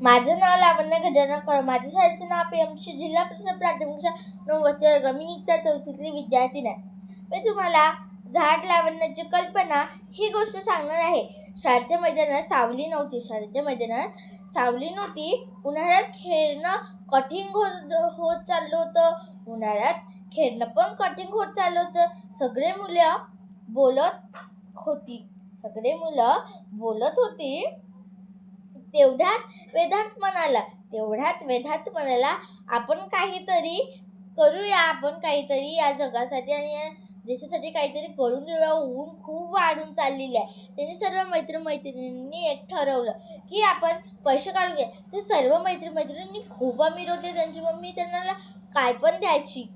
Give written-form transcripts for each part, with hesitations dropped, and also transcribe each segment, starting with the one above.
माझं नाव लावण्य गजानन कळ. माझ्या शाळेचं नाव PMC जिल्हा परिषद प्राथमिक शाळा 9 वस्ती वर्ग. मी इयत्ता 4थीतली विद्यार्थीनी आहे. मी तुम्हाला झाड लावण्याची कल्पना ही गोष्ट सांगणार आहे. शाळेच्या मैदानात सावली नव्हती. उन्हाळ्यात खेळणं कठीण होत चाललं होतं. सगळे मुलं बोलत होती. तेवढ्यात वेदांत म्हणाला, आपण काहीतरी या जगासाठी आणि या देशासाठी काहीतरी करून घेऊया. ऊन खूप वाढून चाललेली आहे. त्यांनी सर्व मैत्रिणींनी एक ठरवलं की आपण पैसे काढून घ्या. ते सर्व मैत्रिणी खूप अमीर होते. त्यांची मम्मी त्यांना काय पण द्यायची.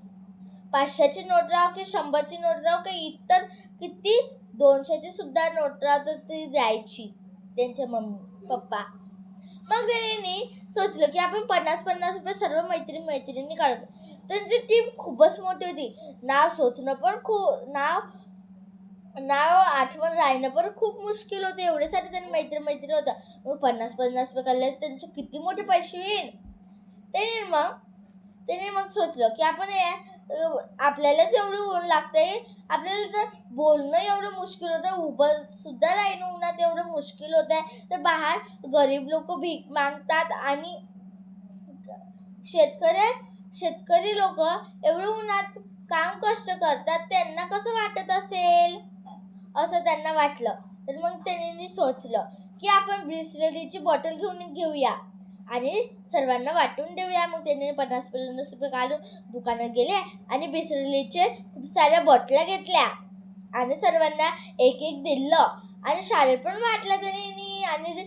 500ची नोट राहो की 100ची नोट राहो की इतर किती 200ची सुद्धा नोट राहो तर ती द्यायची त्यांचे मम्मी पप्पा. मग त्यांनी सोचलं की आपण 50 रुपये सर्व मैत्रिणी काढतो. त्यांची टीम खूपच मोठी होती. नाव आठवण राहणं पण खूप मुश्किल होते. एवढे सारे त्यांनी मैत्रिणी होता. मग 50 रुपये काढले त्यांचे किती मोठे पैसे येईल. त्यांनी मग सोचलं की आपल्यालाच एवढं ऊन लागतंय. आपल्याला जर बोलणं एवढं मुश्किल होतं, उभं सुद्धा राहणं उन्हात एवढं मुश्किल होत आहे, तर बाहेर गरीब लोक भीक मागतात आणि शेतकरी लोक एवढं उन्हात काम कष्ट करतात. त्यांना कसं वाटत असेल असं त्यांना वाटलं. तर मग त्यांनी सोचलं की आपण बिसलरीची बॉटल घेऊया आणि सर्वांना वाटून देऊया. मग त्यांनी 50 रुपये काढून दुकानात गेले आणि बिसलरीचे खूप साऱ्या बॉटल्या घेतल्या आणि सर्वांना एक दिलं आणि शाळेत पण वाटलं त्यांनी. आणि जे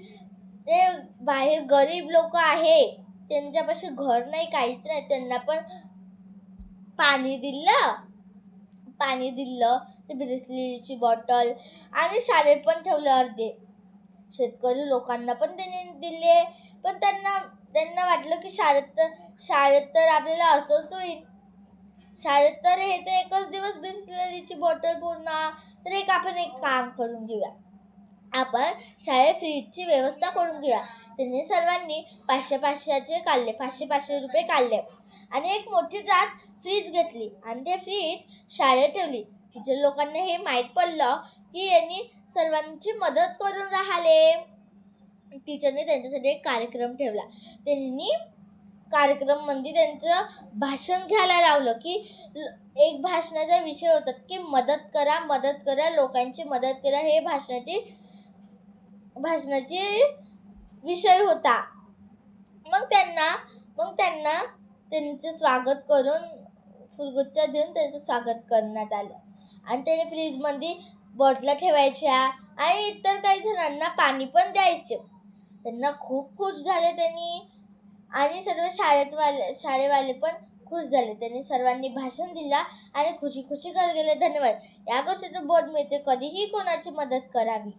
बाहेर गरीब लोक आहे, त्यांच्यापाशी घर नाही, काहीच नाही, त्यांना पण पाणी दिलं ते बिसलरीची बॉटल आणि शाळेत पण ठेवलं. अर्धे शेतकरी लोकांना पण त्यांनी दिले. पण त्यांना वाटलं की शाळेत तर आपल्याला असंच होईल. शाळेत तर हे तर एकच दिवस बिसलरीची बॉटल पूर्ण. तर आपण एक काम करून घेऊया. आपण शाळेत फ्रीजची व्यवस्था करून घेऊया. त्यांनी सर्वांनी 500 रुपये काढले आणि एक मोठी जात फ्रीज घेतली आणि ते फ्रीज शाळेत ठेवली. टीचर लोकांना हे माहीत पडलं की यांनी सर्वांची मदत करून राहिले. टीचरने त्यांच्यासाठी एक कार्यक्रम ठेवला. त्यांनी कार्यक्रममध्ये त्यांचं भाषण घ्यायला लावलं की एक भाषणाचा विषय होता की मदत करा, लोकांची मदत करा. हे भाषणाची विषय होता. मग त्यांना त्यांचे स्वागत करून फुलगुच्छा देऊन त्यांचं स्वागत करण्यात आलं आणि त्यांनी फ्रीजमध्ये बॉटल्या ठेवायच्या आणि इतर काही जणांना पाणी पण द्यायचे. त्यांना खूप खुश झाले त्यांनी आणि सर्व शाळेवाले पण खुश झाले. त्यांनी सर्वांनी भाषण दिला आणि खुशी घर गेले. धन्यवाद. या गोष्टीचं बोध मिळते, कधीही कोणाची मदत करावी.